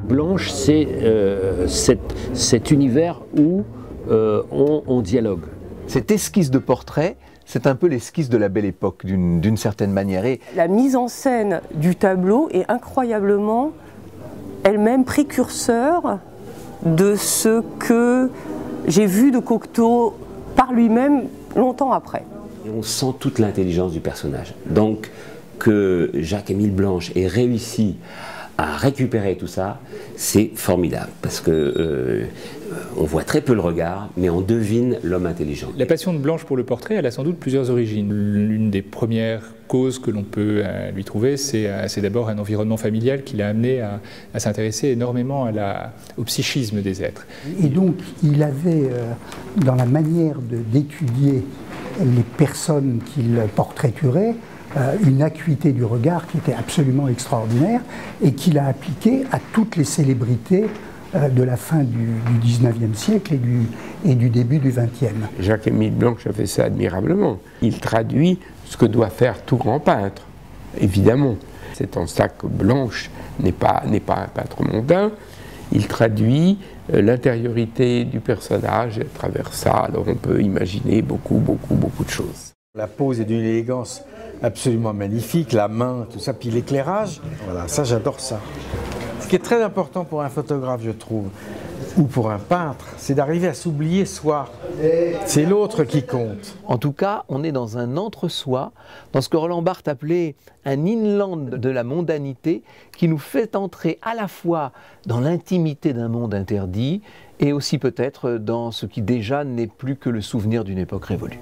Blanche, c'est cet univers où on dialogue. Cette esquisse de portrait, c'est un peu l'esquisse de la Belle Époque, d'une certaine manière. Et la mise en scène du tableau est incroyablement elle-même précurseur de ce que j'ai vu de Cocteau par lui-même longtemps après. Et on sent toute l'intelligence du personnage. Donc que Jacques-Émile Blanche ait réussi à récupérer tout ça, c'est formidable, parce que on voit très peu le regard, mais on devine l'homme intelligent. La passion de Blanche pour le portrait, elle a sans doute plusieurs origines. L'une des premières causes que l'on peut lui trouver, c'est d'abord un environnement familial qui l'a amené à s'intéresser énormément au psychisme des êtres. Et donc, il avait, dans la manière d'étudier les personnes qu'il portraiturait, une acuité du regard qui était absolument extraordinaire et qu'il a appliquée à toutes les célébrités de la fin du XIXe siècle et du début du XXe. Jacques-Émile Blanche a fait ça admirablement. Il traduit ce que doit faire tout grand peintre, évidemment. C'est en ça que Blanche n'est pas un peintre mondain. Il traduit l'intériorité du personnage et à travers ça, alors on peut imaginer beaucoup de choses. La pose est d'une élégance absolument magnifique, la main, tout ça, puis l'éclairage, voilà, ça j'adore ça. Ce qui est très important pour un photographe, je trouve, ou pour un peintre, c'est d'arriver à s'oublier soi. C'est l'autre qui compte. en tout cas, on est dans un entre-soi, dans ce que Roland Barthes appelait un inland de la mondanité, qui nous fait entrer à la fois dans l'intimité d'un monde interdit et aussi peut-être dans ce qui déjà n'est plus que le souvenir d'une époque révolue.